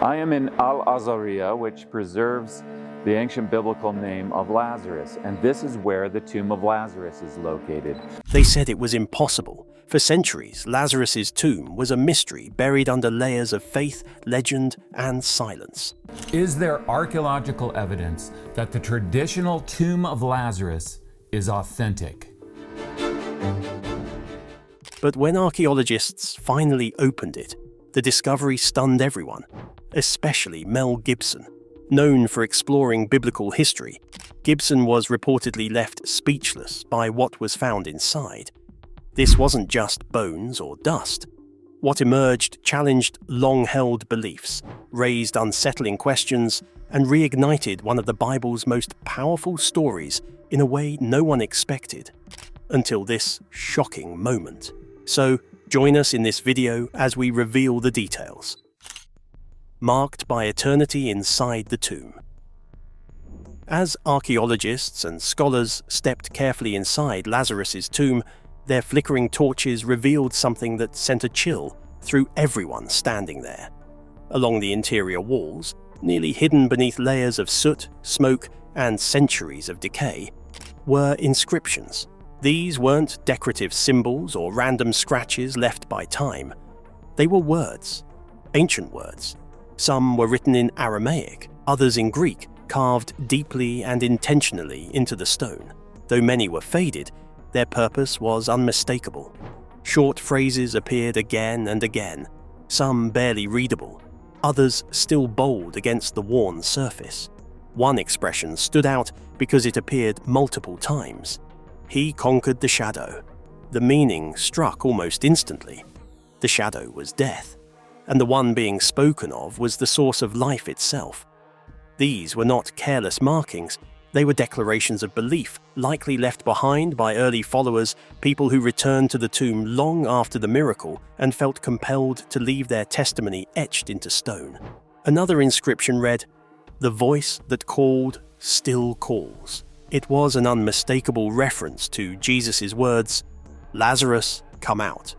I am in Al-Azariah, which preserves the ancient biblical name of Lazarus, and this is where the tomb of Lazarus is located. They said it was impossible. For centuries, Lazarus's tomb was a mystery buried under layers of faith, legend, and silence. Is there archaeological evidence that the traditional tomb of Lazarus is authentic? But when archaeologists finally opened it, the discovery stunned everyone, especially Mel Gibson. Known for exploring biblical history, Gibson was reportedly left speechless by what was found inside. This wasn't just bones or dust. What emerged challenged long-held beliefs, raised unsettling questions, and reignited one of the Bible's most powerful stories in a way no one expected, until this shocking moment. So, join us in this video as we reveal the details. Marked by eternity inside the tomb. As archaeologists and scholars stepped carefully inside Lazarus's tomb, their flickering torches revealed something that sent a chill through everyone standing there. Along the interior walls, nearly hidden beneath layers of soot, smoke, and centuries of decay, were inscriptions. These weren't decorative symbols or random scratches left by time. They were words, ancient words. Some were written in Aramaic, others in Greek, carved deeply and intentionally into the stone. Though many were faded, their purpose was unmistakable. Short phrases appeared again and again, some barely readable, others still bold against the worn surface. One expression stood out because it appeared multiple times. He conquered the shadow. The meaning struck almost instantly. The shadow was death, and the one being spoken of was the source of life itself. These were not careless markings, they were declarations of belief, likely left behind by early followers, people who returned to the tomb long after the miracle and felt compelled to leave their testimony etched into stone. Another inscription read, "The voice that called still calls." It was an unmistakable reference to Jesus' words, "Lazarus, come out."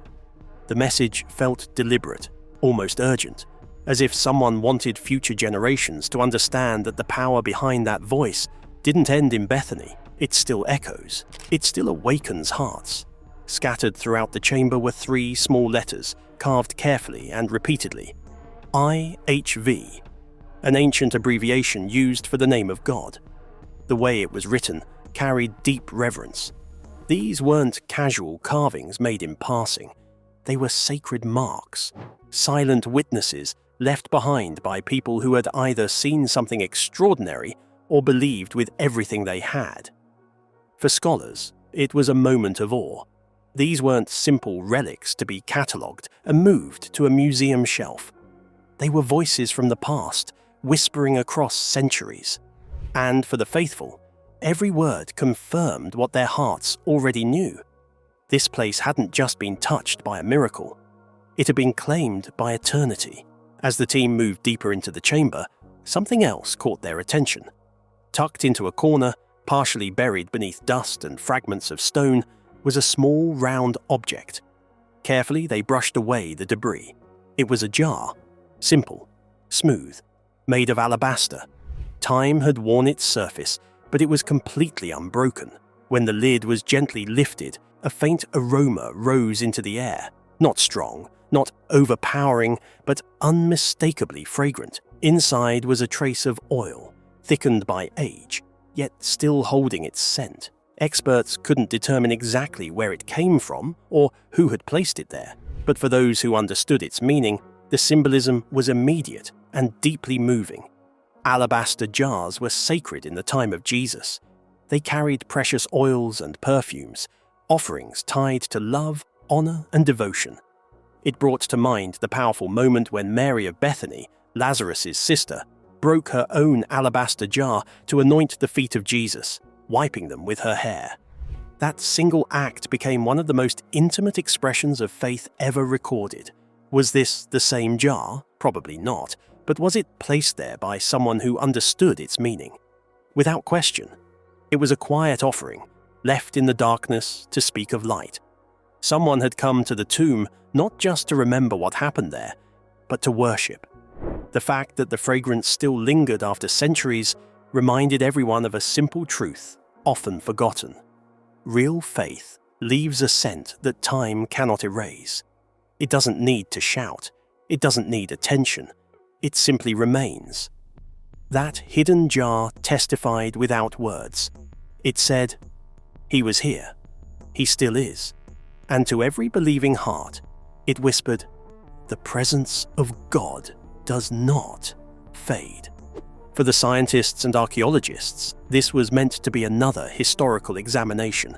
The message felt deliberate, almost urgent, as if someone wanted future generations to understand that the power behind that voice didn't end in Bethany. It still echoes. It still awakens hearts. Scattered throughout the chamber were 3 small letters, carved carefully and repeatedly. IHV, an ancient abbreviation used for the name of God. The way it was written carried deep reverence. These weren't casual carvings made in passing. They were sacred marks, silent witnesses left behind by people who had either seen something extraordinary or believed with everything they had. For scholars, it was a moment of awe. These weren't simple relics to be catalogued and moved to a museum shelf. They were voices from the past, whispering across centuries. And for the faithful, every word confirmed what their hearts already knew. This place hadn't just been touched by a miracle. It had been claimed by eternity. As the team moved deeper into the chamber, something else caught their attention. Tucked into a corner, partially buried beneath dust and fragments of stone, was a small round object. Carefully, they brushed away the debris. It was a jar, simple, smooth, made of alabaster. Time had worn its surface, but it was completely unbroken. When the lid was gently lifted, a faint aroma rose into the air. Not strong, not overpowering, but unmistakably fragrant. Inside was a trace of oil, thickened by age, yet still holding its scent. Experts couldn't determine exactly where it came from or who had placed it there, but for those who understood its meaning, the symbolism was immediate and deeply moving. Alabaster jars were sacred in the time of Jesus. They carried precious oils and perfumes, offerings tied to love, honor, and devotion. It brought to mind the powerful moment when Mary of Bethany, Lazarus' sister, broke her own alabaster jar to anoint the feet of Jesus, wiping them with her hair. That single act became one of the most intimate expressions of faith ever recorded. Was this the same jar? Probably not, but was it placed there by someone who understood its meaning? Without question, it was a quiet offering, left in the darkness to speak of light. Someone had come to the tomb not just to remember what happened there, but to worship. The fact that the fragrance still lingered after centuries reminded everyone of a simple truth, often forgotten. Real faith leaves a scent that time cannot erase. It doesn't need to shout. It doesn't need attention. It simply remains. That hidden jar testified without words. It said, "He was here. He still is." And to every believing heart, it whispered, "The presence of God does not fade." For the scientists and archaeologists, this was meant to be another historical examination.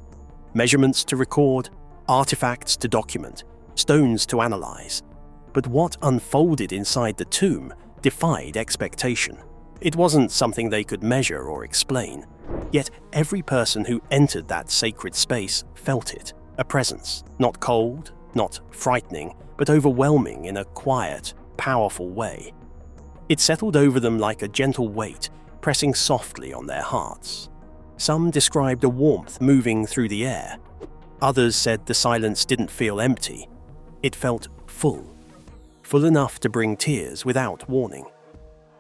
Measurements to record, artifacts to document, stones to analyze. But what unfolded inside the tomb defied expectation. It wasn't something they could measure or explain. Yet every person who entered that sacred space felt it. A presence, not cold, not frightening, but overwhelming in a quiet, powerful way. It settled over them like a gentle weight, pressing softly on their hearts. Some described a warmth moving through the air. Others said the silence didn't feel empty. It felt full. Full enough to bring tears without warning.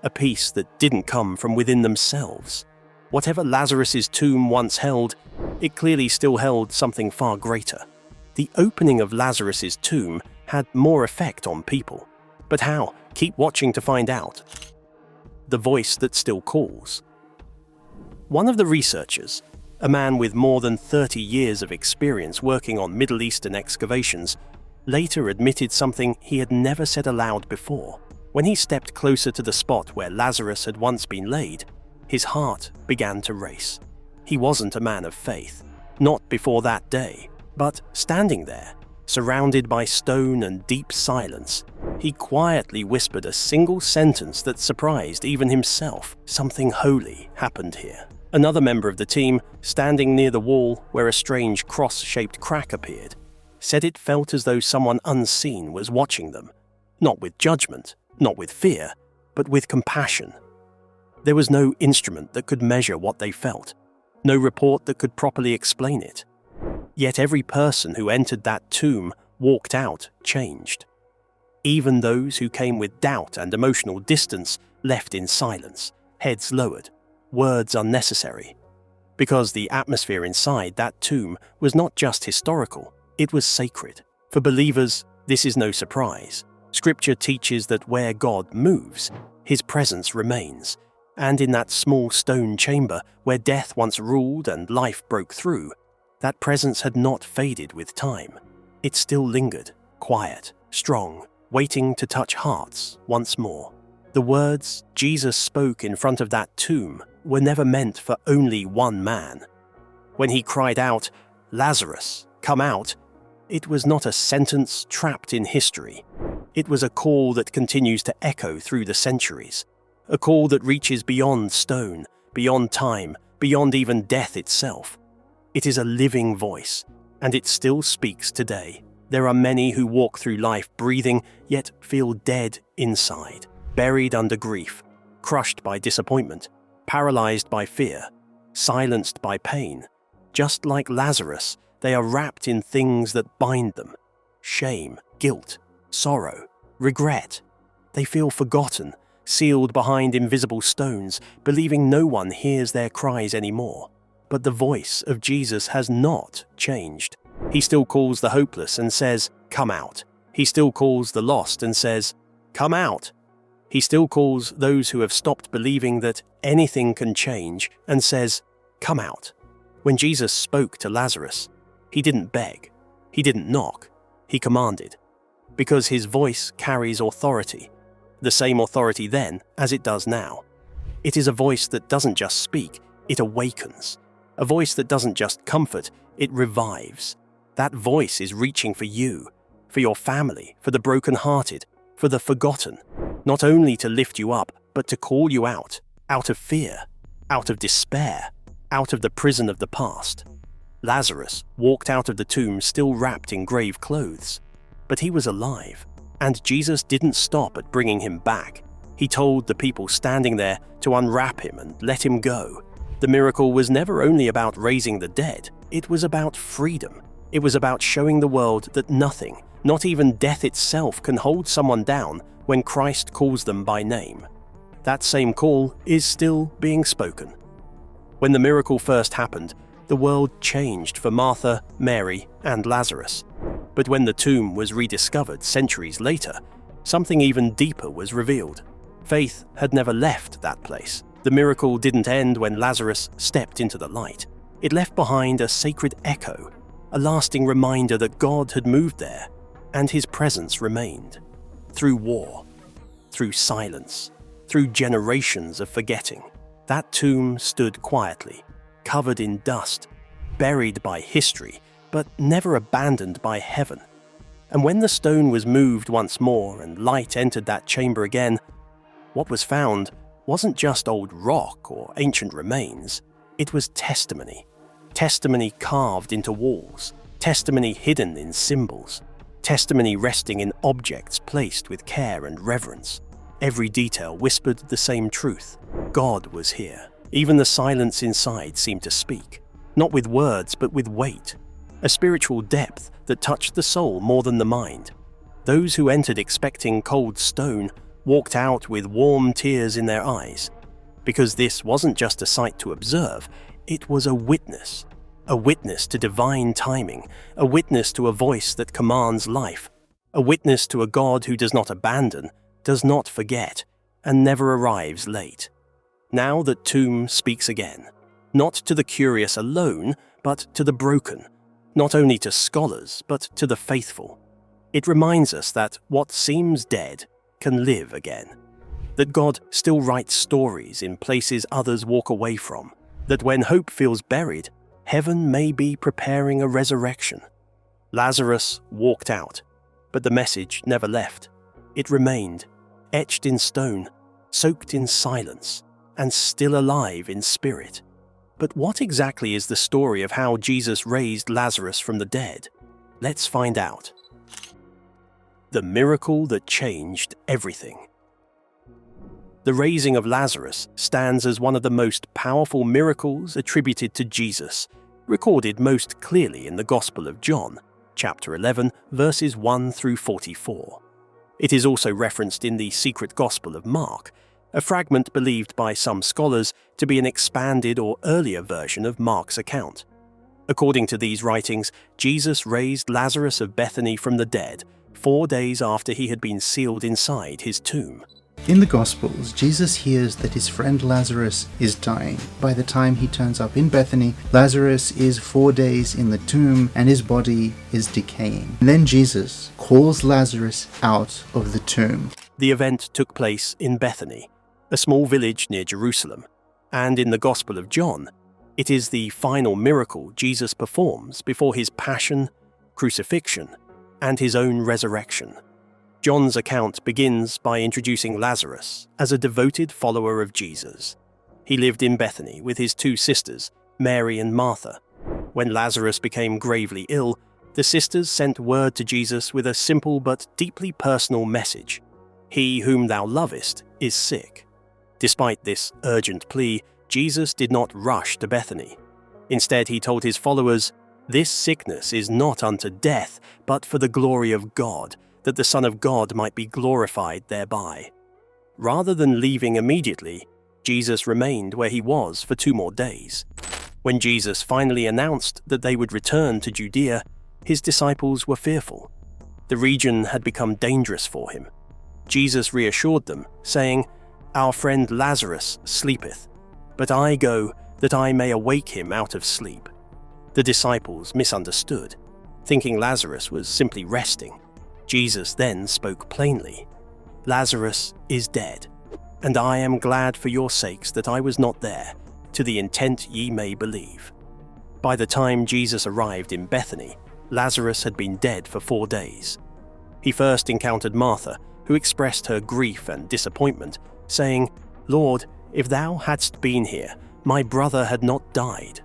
A peace that didn't come from within themselves. Whatever Lazarus's tomb once held, it clearly still held something far greater. The opening of Lazarus's tomb had more effect on people. But how? Keep watching to find out. The voice that still calls. One of the researchers, a man with more than 30 years of experience working on Middle Eastern excavations, later admitted something he had never said aloud before. When he stepped closer to the spot where Lazarus had once been laid, his heart began to race. He wasn't a man of faith, not before that day, but standing there, surrounded by stone and deep silence, he quietly whispered a single sentence that surprised even himself. Something holy happened here. Another member of the team, standing near the wall where a strange cross-shaped crack appeared, said it felt as though someone unseen was watching them, not with judgment, not with fear, but with compassion. There was no instrument that could measure what they felt, no report that could properly explain it. Yet every person who entered that tomb walked out changed. Even those who came with doubt and emotional distance left in silence, heads lowered, words unnecessary. Because the atmosphere inside that tomb was not just historical, it was sacred. For believers, this is no surprise. Scripture teaches that where God moves, his presence remains. And in that small stone chamber where death once ruled and life broke through, that presence had not faded with time. It still lingered, quiet, strong, waiting to touch hearts once more. The words Jesus spoke in front of that tomb were never meant for only one man. When he cried out, "Lazarus, come out," it was not a sentence trapped in history. It was a call that continues to echo through the centuries. A call that reaches beyond stone, beyond time, beyond even death itself. It is a living voice, and it still speaks today. There are many who walk through life breathing, yet feel dead inside, buried under grief, crushed by disappointment, paralyzed by fear, silenced by pain. Just like Lazarus, they are wrapped in things that bind them. Shame, guilt, sorrow, regret. They feel forgotten, sealed behind invisible stones, believing no one hears their cries anymore. But the voice of Jesus has not changed. He still calls the hopeless and says, "Come out." He still calls the lost and says, "Come out." He still calls those who have stopped believing that anything can change and says, "Come out." When Jesus spoke to Lazarus, he didn't beg, he didn't knock, he commanded. Because his voice carries authority, the same authority then as it does now. It is a voice that doesn't just speak, it awakens. A voice that doesn't just comfort, it revives. That voice is reaching for you, for your family, for the brokenhearted, for the forgotten, not only to lift you up, but to call you out of fear, out of despair, out of the prison of the past. Lazarus walked out of the tomb still wrapped in grave clothes, but he was alive, and Jesus didn't stop at bringing him back. He told the people standing there to unwrap him and let him go. The miracle was never only about raising the dead, it was about freedom. It was about showing the world that nothing, Not even death itself can hold someone down when Christ calls them by name. That same call is still being spoken. When the miracle first happened, the world changed for Martha, Mary, and Lazarus. But when the tomb was rediscovered centuries later, something even deeper was revealed. Faith had never left that place. The miracle didn't end when Lazarus stepped into the light. It left behind a sacred echo, a lasting reminder that God had moved there, and his presence remained. Through war, through silence, through generations of forgetting, that tomb stood quietly, covered in dust, buried by history, but never abandoned by heaven. And when the stone was moved once more and light entered that chamber again, what was found wasn't just old rock or ancient remains. It was testimony. Testimony carved into walls, testimony hidden in symbols, testimony resting in objects placed with care and reverence. Every detail whispered the same truth. God was here. Even the silence inside seemed to speak, not with words but with weight, a spiritual depth that touched the soul more than the mind. Those who entered expecting cold stone walked out with warm tears in their eyes, because this wasn't just a sight to observe, it was a witness to divine timing, a witness to a voice that commands life, a witness to a God who does not abandon, does not forget, and never arrives late. Now that tomb speaks again, not to the curious alone, but to the broken, not only to scholars, but to the faithful. It reminds us that what seems dead can live again, that God still writes stories in places others walk away from, that when hope feels buried, heaven may be preparing a resurrection. Lazarus walked out, but the message never left. It remained, etched in stone, soaked in silence, and still alive in spirit. But what exactly is the story of how Jesus raised Lazarus from the dead? Let's find out. The miracle that changed everything. The raising of Lazarus stands as one of the most powerful miracles attributed to Jesus, recorded most clearly in the Gospel of John, chapter 11, verses 1 through 44. It is also referenced in the Secret Gospel of Mark, a fragment believed by some scholars to be an expanded or earlier version of Mark's account. According to these writings, Jesus raised Lazarus of Bethany from the dead 4 days after he had been sealed inside his tomb. In the Gospels, Jesus hears that his friend Lazarus is dying. By the time he turns up in Bethany, Lazarus is 4 days in the tomb and his body is decaying. And then Jesus calls Lazarus out of the tomb. The event took place in Bethany, a small village near Jerusalem, and in the Gospel of John, it is the final miracle Jesus performs before his passion, crucifixion, and his own resurrection. John's account begins by introducing Lazarus as a devoted follower of Jesus. He lived in Bethany with his 2 sisters, Mary and Martha. When Lazarus became gravely ill, the sisters sent word to Jesus with a simple but deeply personal message. He whom thou lovest is sick. Despite this urgent plea, Jesus did not rush to Bethany. Instead, he told his followers, "This sickness is not unto death, but for the glory of God, that the Son of God might be glorified thereby." Rather than leaving immediately, Jesus remained where he was for 2 more days. When Jesus finally announced that they would return to Judea, his disciples were fearful. The region had become dangerous for him. Jesus reassured them, saying, "Our friend Lazarus sleepeth, but I go that I may awake him out of sleep." The disciples misunderstood, thinking Lazarus was simply resting. Jesus then spoke plainly, "Lazarus is dead, and I am glad for your sakes that I was not there, to the intent ye may believe." By the time Jesus arrived in Bethany, Lazarus had been dead for 4 days. He first encountered Martha, who expressed her grief and disappointment, saying, "Lord, if thou hadst been here, my brother had not died."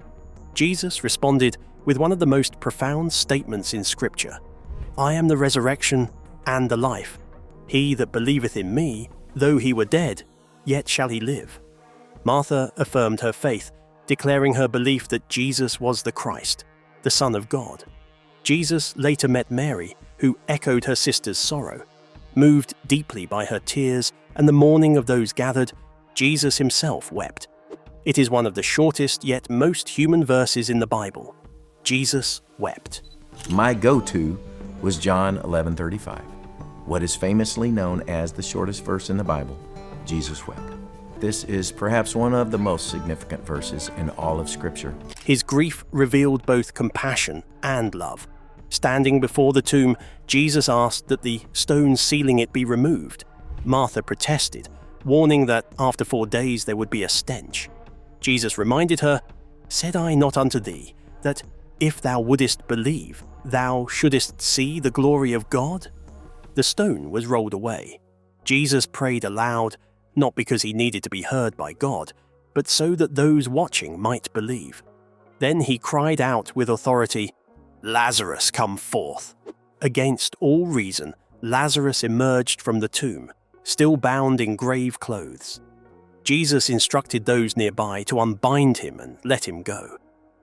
Jesus responded with one of the most profound statements in Scripture, "I am the resurrection and the life. He that believeth in me, though he were dead, yet shall he live." Martha affirmed her faith, declaring her belief that Jesus was the Christ, the Son of God. Jesus later met Mary, who echoed her sister's sorrow. Moved deeply by her tears and the mourning of those gathered, Jesus himself wept. It is one of the shortest yet most human verses in the Bible. Jesus wept. My go-to was John 11:35, what is famously known as the shortest verse in the Bible, Jesus wept. This is perhaps one of the most significant verses in all of Scripture. His grief revealed both compassion and love. Standing before the tomb, Jesus asked that the stone sealing it be removed. Martha protested, warning that after 4 days there would be a stench. Jesus reminded her, "Said I not unto thee, that if thou wouldest believe, thou shouldest see the glory of God?" The stone was rolled away. Jesus prayed aloud, not because he needed to be heard by God, but so that those watching might believe. Then he cried out with authority, "Lazarus, come forth!" Against all reason, Lazarus emerged from the tomb, still bound in grave clothes. Jesus instructed those nearby to unbind him and let him go.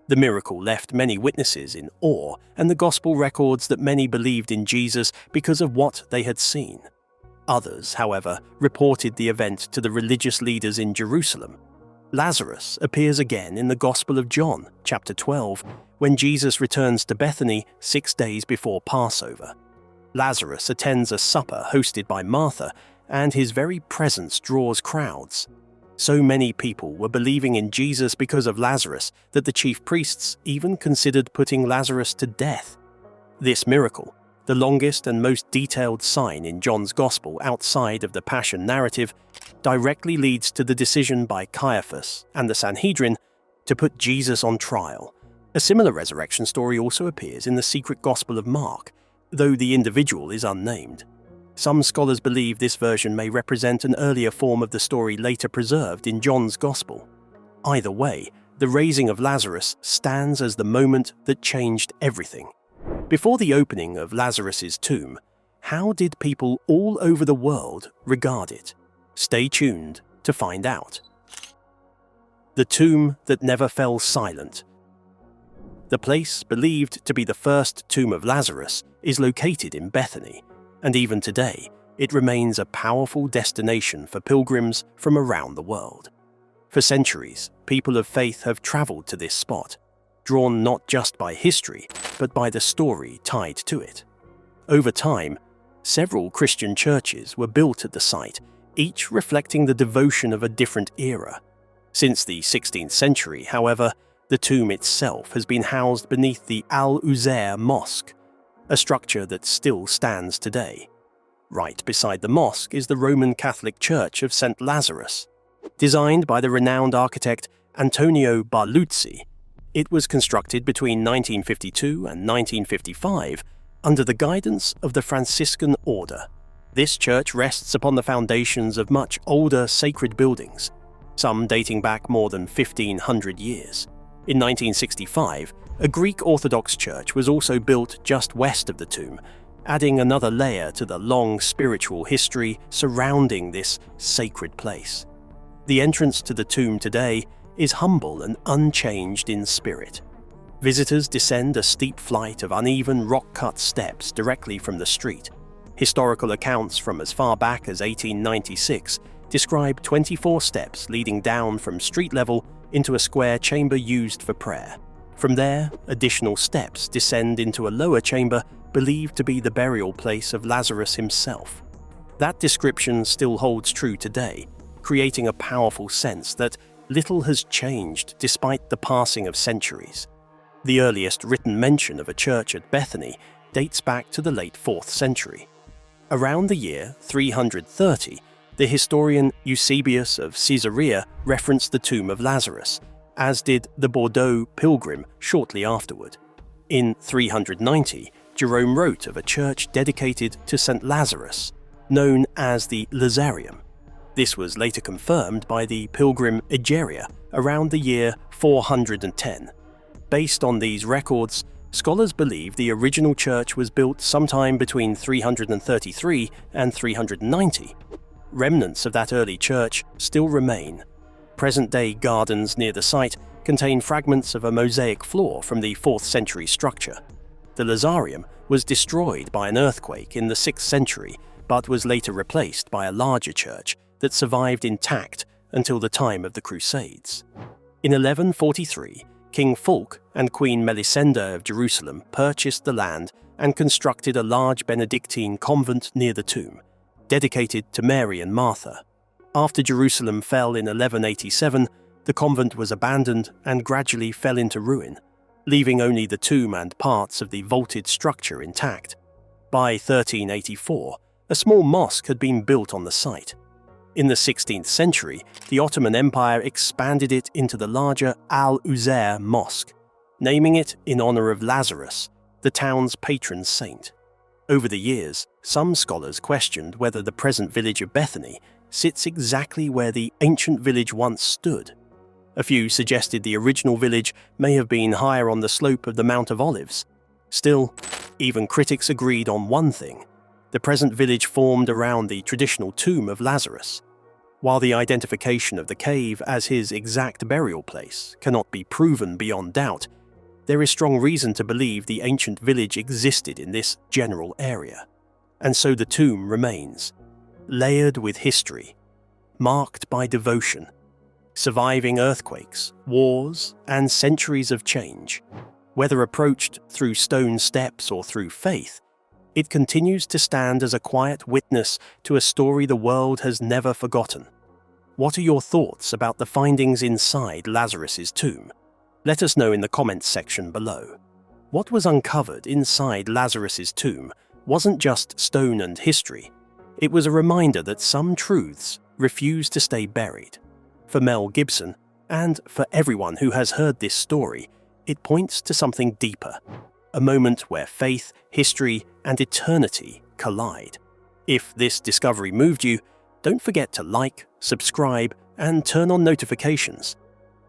The miracle left many witnesses in awe, and the gospel records that many believed in Jesus because of what they had seen. Others, however, reported the event to the religious leaders in Jerusalem. Lazarus appears again in the Gospel of John, chapter 12, when Jesus returns to Bethany 6 days before Passover. Lazarus attends a supper hosted by Martha, and his very presence draws crowds. So many people were believing in Jesus because of Lazarus that the chief priests even considered putting Lazarus to death. This miracle, the longest and most detailed sign in John's Gospel outside of the Passion narrative, directly leads to the decision by Caiaphas and the Sanhedrin to put Jesus on trial. A similar resurrection story also appears in the secret Gospel of Mark, though the individual is unnamed. Some scholars believe this version may represent an earlier form of the story later preserved in John's Gospel. Either way, the raising of Lazarus stands as the moment that changed everything. Before the opening of Lazarus's tomb, how did people all over the world regard it? Stay tuned to find out. The tomb that never fell silent. The place believed to be the first tomb of Lazarus is located in Bethany, and even today, it remains a powerful destination for pilgrims from around the world. For centuries, people of faith have traveled to this spot, drawn not just by history, but by the story tied to it. Over time, several Christian churches were built at the site, each reflecting the devotion of a different era. Since the 16th century, however, the tomb itself has been housed beneath the Al-Uzair Mosque, a structure that still stands today. Right beside the mosque is the Roman Catholic Church of St. Lazarus. Designed by the renowned architect Antonio Barluzzi, it was constructed between 1952 and 1955 under the guidance of the Franciscan Order. This church rests upon the foundations of much older sacred buildings, some dating back more than 1,500 years. In 1965, a Greek Orthodox church was also built just west of the tomb, adding another layer to the long spiritual history surrounding this sacred place. The entrance to the tomb today is humble and unchanged in spirit. Visitors descend a steep flight of uneven rock-cut steps directly from the street. Historical accounts from as far back as 1896 describe 24 steps leading down from street level into a square chamber used for prayer. From there, additional steps descend into a lower chamber believed to be the burial place of Lazarus himself. That description still holds true today, creating a powerful sense that little has changed despite the passing of centuries. The earliest written mention of a church at Bethany dates back to the late 4th century. Around the year 330, the historian Eusebius of Caesarea referenced the tomb of Lazarus, as did the Bordeaux pilgrim shortly afterward. In 390, Jerome wrote of a church dedicated to St. Lazarus, known as the Lazarium. This was later confirmed by the pilgrim Egeria around the year 410. Based on these records, scholars believe the original church was built sometime between 333 and 390. Remnants of that early church still remain. Present-day gardens near the site contain fragments of a mosaic floor from the 4th century structure. The The Lazarium was destroyed by an earthquake in the 6th century, but was later replaced by a larger church that survived intact until the time of the Crusades. In 1143, King Fulk and Queen Melisenda of Jerusalem purchased the land and constructed a large Benedictine convent near the tomb, dedicated to Mary and Martha. After Jerusalem fell in 1187, the convent was abandoned and gradually fell into ruin, leaving only the tomb and parts of the vaulted structure intact. By 1384, a small mosque had been built on the site. In the 16th century, the Ottoman Empire expanded it into the larger Al-Uzair Mosque, naming it in honor of Lazarus, the town's patron saint. Over the years, some scholars questioned whether the present village of Bethany sits exactly where the ancient village once stood. A few suggested the original village may have been higher on the slope of the Mount of Olives. Still, even critics agreed on one thing: the present village formed around the traditional tomb of Lazarus. While the identification of the cave as his exact burial place cannot be proven beyond doubt, there is strong reason to believe the ancient village existed in this general area. And so the tomb remains, layered with history, marked by devotion, surviving earthquakes, wars, and centuries of change. Whether approached through stone steps or through faith, it continues to stand as a quiet witness to a story the world has never forgotten. What are your thoughts about the findings inside Lazarus's tomb? Let us know in the comments section below. What was uncovered inside Lazarus's tomb wasn't just stone and history. It was a reminder that some truths refuse to stay buried. For Mel Gibson, and for everyone who has heard this story, it points to something deeper, a moment where faith, history, and eternity collide. If this discovery moved you, don't forget to like, subscribe, and turn on notifications.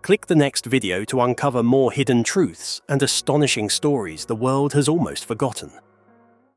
Click the next video to uncover more hidden truths and astonishing stories the world has almost forgotten.